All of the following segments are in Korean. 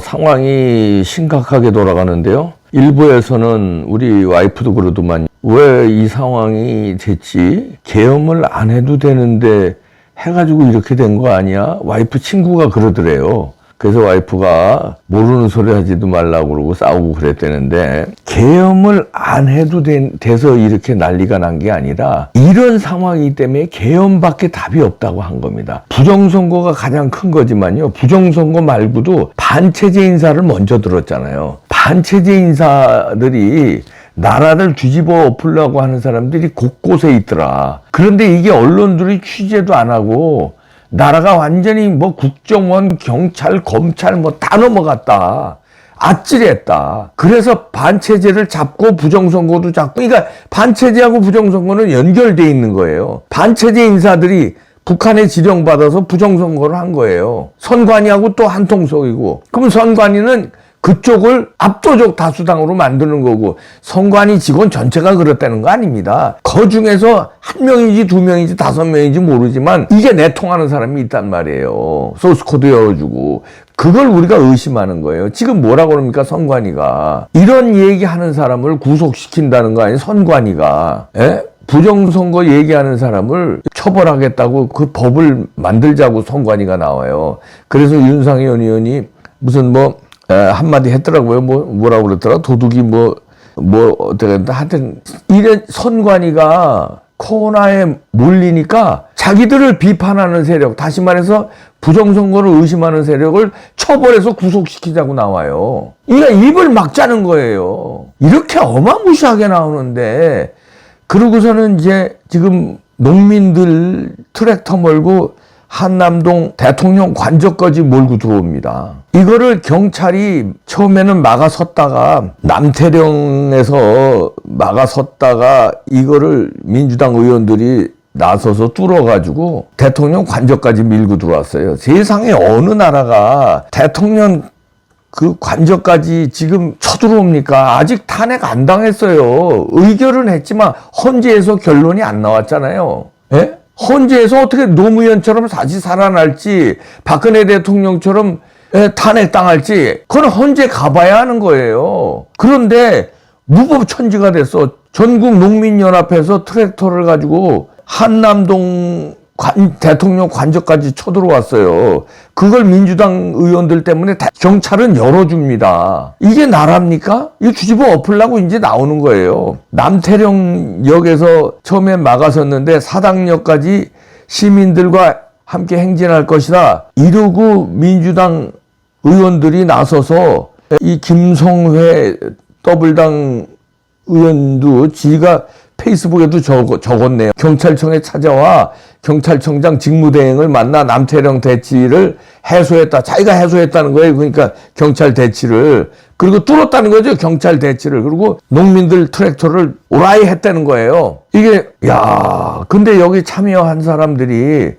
상황이 심각하게 돌아가는데요. 일부에서는 우리 와이프도 그러더만 왜 이 상황이 됐지? 계엄을 안 해도 되는데 해가지고 이렇게 된 거 아니야? 와이프 친구가 그러더래요. 그래서 와이프가 모르는 소리 하지도 말라고 그러고 싸우고 그랬대는데, 계엄을 안 해도 돼서 이렇게 난리가 난 게 아니라 이런 상황이기 때문에 계엄밖에 답이 없다고 한 겁니다. 부정선거가 가장 큰 거지만요, 부정선거 말고도 반체제 인사를 먼저 들었잖아요. 반체제 인사들이 나라를 뒤집어 엎으려고 하는 사람들이 곳곳에 있더라. 그런데 이게 언론들이 취재도 안 하고 나라가 완전히 뭐 국정원, 경찰, 검찰 뭐 다 넘어갔다. 아찔했다. 그래서 반체제를 잡고 부정선거도 잡고, 그러니까 반체제하고 부정선거는 연결돼 있는 거예요. 반체제 인사들이 북한에 지령받아서 부정선거를 한 거예요. 선관위하고 또 한통속이고, 그럼 선관위는 그쪽을 압도적 다수당으로 만드는 거고, 선관위 직원 전체가 그렇다는 거 아닙니다. 그 중에서 한 명인지 두 명인지 다섯 명인지 모르지만 이게 내통하는 사람이 있단 말이에요. 소스코드 열어주고. 그걸 우리가 의심하는 거예요. 지금 뭐라고 그럽니까, 선관위가. 이런 얘기하는 사람을 구속시킨다는 거 아니에요, 선관위가. 예? 부정선거 얘기하는 사람을 처벌하겠다고 그 법을 만들자고 선관위가 나와요. 그래서 윤상현 의원이 무슨 한마디 했더라고요. 뭐라고 그랬더라? 도둑이 어떻게, 하여튼, 이런 선관위가 코로나에 몰리니까 자기들을 비판하는 세력, 다시 말해서 부정선거를 의심하는 세력을 처벌해서 구속시키자고 나와요. 그러니까 입을 막자는 거예요. 이렇게 어마무시하게 나오는데, 그러고서는 이제 지금 농민들 트랙터 몰고 한남동 대통령 관저까지 몰고 들어옵니다. 이거를 경찰이 처음에는 막아섰다가, 남태령에서 막아섰다가 이거를 민주당 의원들이 나서서 뚫어가지고 대통령 관저까지 밀고 들어왔어요. 세상에 어느 나라가 대통령 그 관저까지 지금 쳐들어옵니까? 아직 탄핵 안 당했어요. 의결은 했지만 헌재에서 결론이 안 나왔잖아요. 예? 헌재에서 어떻게 노무현처럼 다시 살아날지, 박근혜 대통령처럼 탄핵당할지, 그건 헌재 가봐야 하는 거예요. 그런데 무법천지가 됐어. 전국농민연합에서 트랙터를 가지고 한남동 대통령 관저까지 쳐들어왔어요. 그걸 민주당 의원들 때문에 경찰은 열어줍니다. 이게 나라입니까? 이거 뒤집어 엎으려고 이제 나오는 거예요. 남태령역에서 처음에 막아섰는데 사당역까지 시민들과 함께 행진할 것이다, 이러고 민주당 의원들이 나서서, 이 김성회 더블당 의원도 지가 페이스북에도 적었네요. 경찰청에 찾아와 경찰청장 직무대행을 만나 남태령 대치를 해소했다. 자기가 해소했다는 거예요. 그러니까 경찰 대치를. 그리고 뚫었다는 거죠, 경찰 대치를. 그리고 농민들 트랙터를 오라이 했다는 거예요. 이게, 근데 여기 참여한 사람들이,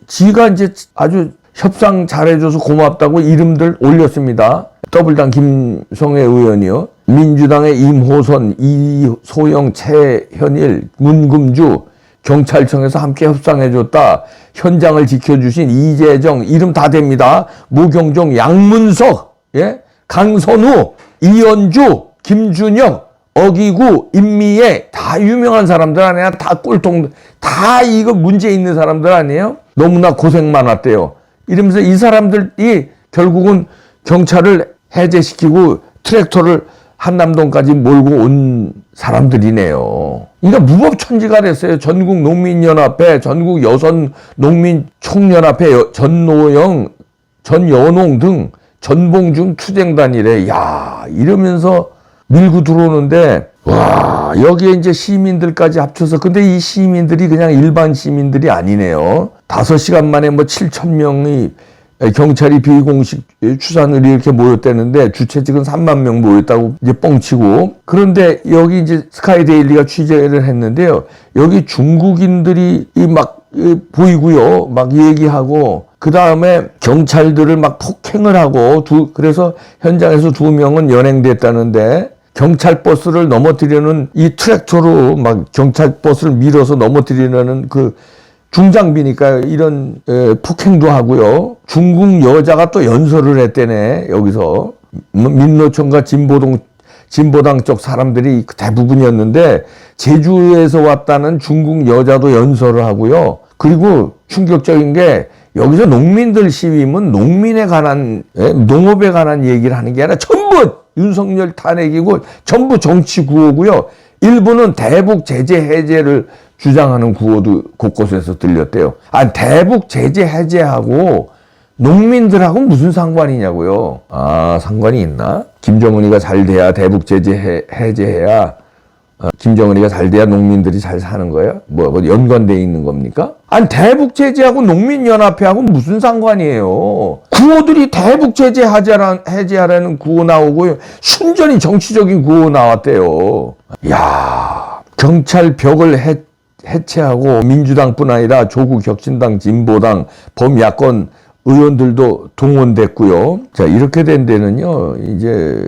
지가 이제 아주 협상 잘해줘서 고맙다고 이름들 올렸습니다. 더블당 김성회 의원이요. 민주당의 임호선, 이소영, 최현일, 문금주, 경찰청에서 함께 협상해줬다. 현장을 지켜주신 이재정, 이름 다 됩니다. 모경종, 양문석, 강선우, 이연주, 김준혁, 어기구, 임미애, 다 유명한 사람들 아니야? 다 꼴통, 다 이거 문제 있는 사람들 아니에요? 너무나 고생 많았대요. 이러면서 이 사람들이 결국은 경찰을 해제시키고 트랙터를 한남동까지 몰고 온 사람들이네요. 그러니까 무법천지가 됐어요. 전국농민연합회, 전국여성농민총연합회, 전노영, 전연홍 등 전봉준 투쟁단이래. 이러면서 밀고 들어오는데, 여기에 이제 시민들까지 합쳐서, 근데 이 시민들이 그냥 일반 시민들이 아니네요. 5시간 만에 7,000명이 경찰이 비공식 추산을 이렇게 모였다는데, 주최 측은 3만 명 모였다고 이제 뻥치고. 그런데 여기 이제 스카이데일리가 취재를 했는데요. 여기 중국인들이 막 보이고요. 막 얘기하고, 그 다음에 경찰들을 막 폭행을 하고, 그래서 현장에서 2명은 연행됐다는데, 경찰 버스를 넘어뜨리는 이 트랙터로 막 경찰 버스를 밀어서 넘어뜨리려는 그 중장비니까 이런 폭행도 하고요. 중국 여자가 또 연설을 했대네. 여기서 민노총과 진보당 쪽 사람들이 대부분이었는데 제주에서 왔다는 중국 여자도 연설을 하고요. 그리고 충격적인 게 여기서 농민들 시위면 농민에 관한 농업에 관한 얘기를 하는 게 아니라 전부 윤석열 탄핵이고 전부 정치 구호고요. 일부는 대북 제재 해제를 주장하는 구호도 곳곳에서 들렸대요. 대북 제재 해제하고 농민들하고 무슨 상관이냐고요. 상관이 있나? 김정은이가 잘 돼야 대북 제재 해제해야 김정은이가 잘 돼야 농민들이 잘 사는 거예요? 뭐 연관돼 있는 겁니까? 대북 제재하고 농민연합회하고 무슨 상관이에요? 구호들이 대북 제재 해제하라는 구호 나오고 순전히 정치적인 구호 나왔대요. 야, 경찰 벽을 해체하고 민주당뿐 아니라 조국 혁신당, 진보당, 범야권 의원들도 동원됐고요. 자, 이렇게 된 데는요, 이제,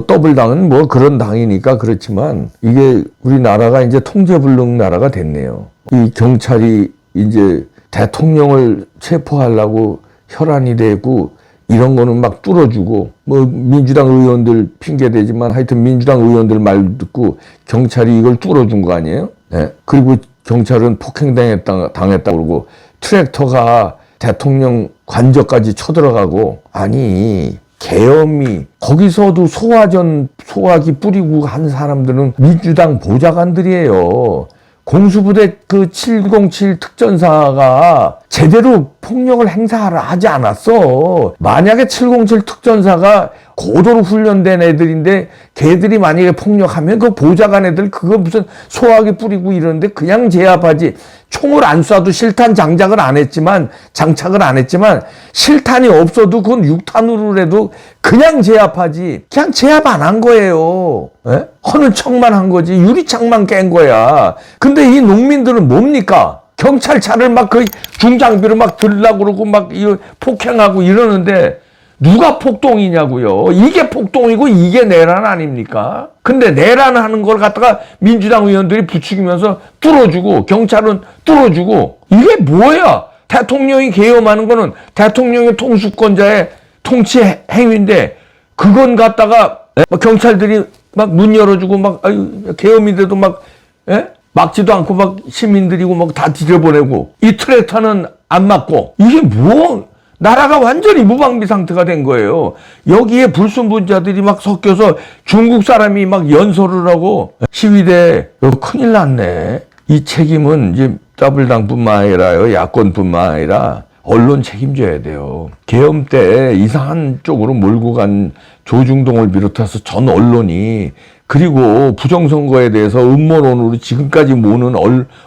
더블당은 그런 당이니까 그렇지만, 이게 우리나라가 이제 통제불능 나라가 됐네요. 이 경찰이 이제 대통령을 체포하려고 혈안이 되고, 이런 거는 막 뚫어주고, 민주당 의원들 핑계대지만 하여튼 민주당 의원들 말 듣고 경찰이 이걸 뚫어준 거 아니에요? 네. 그리고 경찰은 폭행당했다 그러고, 트랙터가 대통령 관저까지 쳐들어가고, 계엄이 거기서도 소화기 뿌리고 한 사람들은 민주당 보좌관들이에요. 공수부대 707 특전사가 제대로 폭력을 행사하지 않았어. 만약에 707 특전사가 고도로 훈련된 애들인데 걔들이 만약에 폭력하면 그 보좌관 애들 그거 무슨 소화기 뿌리고 이러는데 그냥 제압하지. 총을 안 쏴도 실탄 장착을 안 했지만 실탄이 없어도 그건 6탄으로라도 그냥 제압하지. 그냥 제압 안 한 거예요. 에? 허는 척만 한 거지. 유리창만 깬 거야. 근데 이 농민들은 뭡니까? 경찰차를 막 중장비로 막 들라고 그러고 막 폭행하고 이러는데 누가 폭동이냐고요. 이게 폭동이고 이게 내란 아닙니까? 근데 내란 하는 걸 갖다가 민주당 의원들이 부추기면서 뚫어주고 경찰은 뚫어주고 이게 뭐야? 대통령이 개엄하는 거는 대통령의 통수권자의 통치 행위인데 그건 갖다가 경찰들이 막 문 열어주고 막 개엄인데도 막 막지도 않고 막 시민들이고 막 다 뒤져보내고 이 트랙터는 안 맞고 이게 나라가 완전히 무방비 상태가 된 거예요. 여기에 불순분자들이 막 섞여서 중국 사람이 막 연설을 하고 시위대 큰일 났네. 이 책임은 이제 더블당뿐만 아니라요, 야권뿐만 아니라 언론 책임져야 돼요. 계엄 때 이상한 쪽으로 몰고 간 조중동을 비롯해서 전 언론이 그리고 부정선거에 대해서 음모론으로 지금까지 모는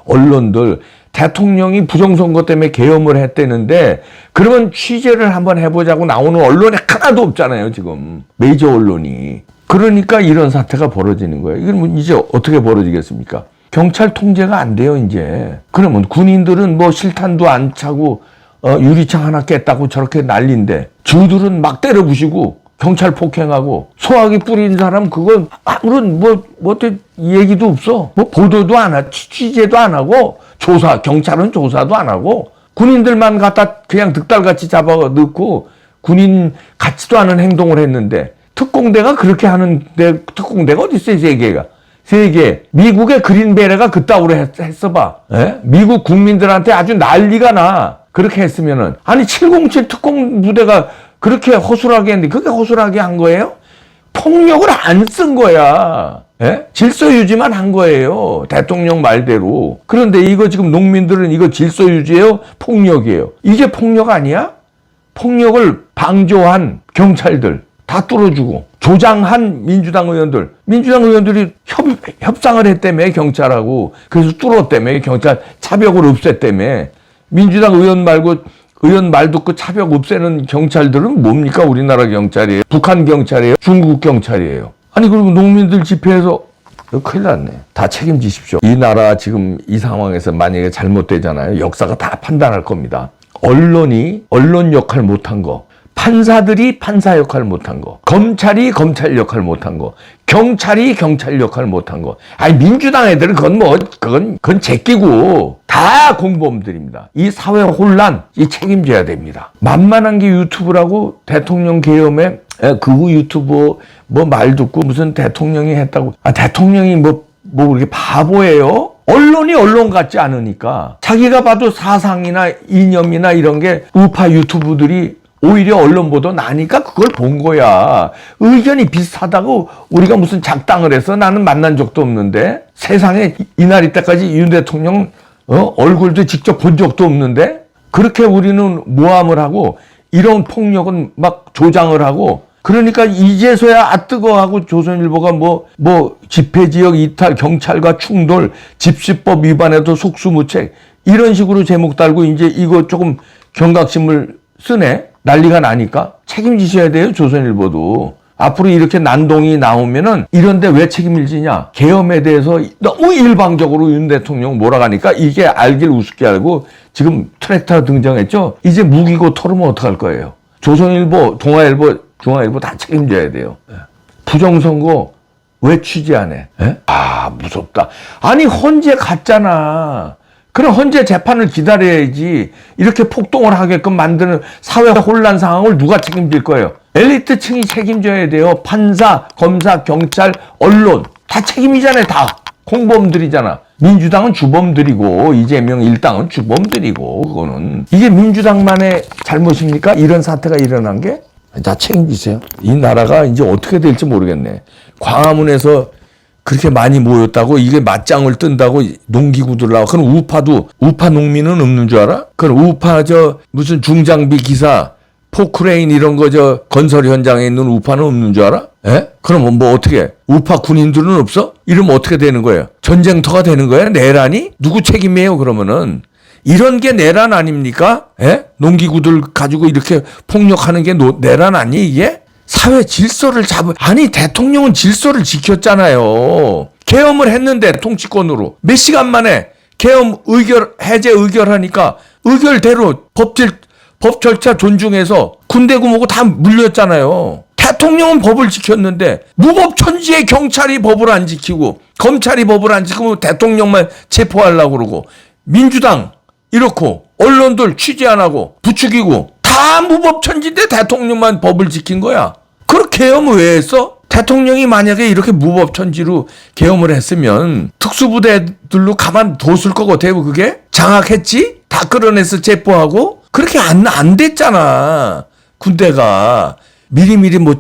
언론들 대통령이 부정선거 때문에 계엄을 했대는데 그러면 취재를 한번 해보자고 나오는 언론이 하나도 없잖아요. 지금 메이저 언론이. 그러니까 이런 사태가 벌어지는 거예요. 이건 이제 어떻게 벌어지겠습니까? 경찰 통제가 안 돼요. 이제. 그러면 군인들은 실탄도 안 차고 유리창 하나 깼다고 저렇게 난리인데 저들은 막 때려 부시고 경찰 폭행하고 소화기 뿌린 사람 그건 아무런 얘기도 없어. 보도도 안 하고 취재도 안 하고 경찰은 조사도 안 하고 군인들만 갖다 그냥 득달같이 잡아 넣고 군인 같지도 않은 행동을 했는데 특공대가 그렇게 하는데 특공대가 어디 있어요? 세계 미국의 그린베레가 그따구로 했어 봐. 미국 국민들한테 아주 난리가 나. 그렇게 했으면은 707 특공부대가 그렇게 허술하게 했는데 그게 허술하게 한 거예요? 폭력을 안 쓴 거야. 질서 유지만 한 거예요. 대통령 말대로. 그런데 이거 지금 농민들은 이거 질서 유지예요? 폭력이에요. 이게 폭력 아니야? 폭력을 방조한 경찰들 다 뚫어주고 조장한 민주당 의원들이 협상을 했다며 경찰하고. 그래서 뚫었다며 경찰 차벽을 없앴다며. 민주당 의원 말 듣고 차벽 없애는 경찰들은 뭡니까? 우리나라 경찰이에요? 북한 경찰이에요? 중국 경찰이에요? 그리고 농민들 집회에서 큰일 났네. 다 책임지십시오. 이 나라 지금 이 상황에서 만약에 잘못되잖아요. 역사가 다 판단할 겁니다. 언론 역할 못한 거, 판사들이 판사 역할 못한 거, 검찰이 검찰 역할 못한 거, 경찰이 경찰 역할 못한 거. 아니 민주당 애들은 그건 제끼고 다 공범들입니다. 이 사회 혼란 이 책임져야 됩니다. 만만한 게 유튜브라고 대통령 계엄에 그 유튜브 뭐 말 듣고 무슨 대통령이 했다고. 대통령이 뭐 그렇게 바보예요? 언론이 언론 같지 않으니까 자기가 봐도 사상이나 이념이나 이런 게 우파 유튜브들이 오히려 언론 보도 나니까 그걸 본 거야. 의견이 비슷하다고 우리가 무슨 작당을 해서 나는 만난 적도 없는데 세상에 이날 이때까지 윤 대통령 얼굴도 직접 본 적도 없는데 그렇게 우리는 모함을 하고 이런 폭력은 막 조장을 하고 그러니까 이제서야 뜨거워하고 조선일보가 뭐 집회지역 이탈, 경찰과 충돌, 집시법 위반에도 속수무책 이런 식으로 제목 달고 이제 이거 조금 경각심을 쓰네. 난리가 나니까 책임지셔야 돼요. 조선일보도. 앞으로 이렇게 난동이 나오면은 이런데 왜 책임을 지냐. 계엄에 대해서 너무 일방적으로 윤 대통령 몰아가니까 이게 알길 우습게 알고 지금 트랙터 등장했죠. 이제 무기고 털으면 어떡할 거예요. 조선일보, 중앙일보 다 책임져야 돼요. 부정선거 왜 취재 안 해? 무섭다. 아니 헌재 갔잖아. 그럼 헌재 재판을 기다려야지. 이렇게 폭동을 하게끔 만드는 사회 혼란 상황을 누가 책임질 거예요? 엘리트층이 책임져야 돼요. 판사, 검사, 경찰, 언론 다 책임이잖아요. 다 공범들이잖아. 민주당은 주범들이고 이재명 일당은 주범들이고 그거는 이게 민주당만의 잘못입니까? 이런 사태가 일어난 게? 다 책임지세요. 이 나라가 이제 어떻게 될지 모르겠네. 광화문에서 그렇게 많이 모였다고 이게 맞짱을 뜬다고 농기구들 나와. 그럼 우파 농민은 없는 줄 알아? 그럼 우파 무슨 중장비 기사 포크레인 이런 거 건설 현장에 있는 우파는 없는 줄 알아? 그럼 뭐 어떻게 우파 군인들은 없어? 이러면 어떻게 되는 거예요? 전쟁터가 되는 거예요? 내란이? 누구 책임이에요 그러면은? 이런 게 내란 아닙니까? 농기구들 가지고 이렇게 폭력하는 게 내란 아니 이게? 사회 질서를 아니 대통령은 질서를 지켰잖아요. 계엄을 했는데 통치권으로 몇 시간 만에 계엄 해제 의결하니까 의결대로 법 절차 존중해서 군대고 뭐고 다 물렸잖아요. 대통령은 법을 지켰는데 무법천지의 경찰이 법을 안 지키고 검찰이 법을 안 지키고 대통령만 체포하려고 그러고 민주당 이렇고 언론들 취재 안 하고 부추기고 다 무법천지인데 대통령만 법을 지킨 거야. 그렇게 계엄을 왜 했어? 대통령이 만약에 이렇게 무법천지로 계엄을 했으면 특수부대들로 가만 뒀을 것 같아요. 그게 장악했지? 다 끌어내서 체포하고 그렇게 안 됐잖아. 군대가 미리미리 뭐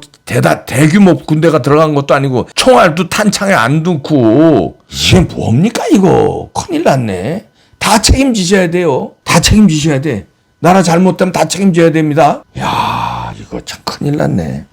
대규모 군대가 들어간 것도 아니고 총알도 탄창에 안 넣고 이게 뭡니까 이거? 큰일 났네. 다 책임지셔야 돼요. 다 책임지셔야 돼. 나라 잘못되면 다 책임져야 됩니다. 야, 이거 참 큰일 났네.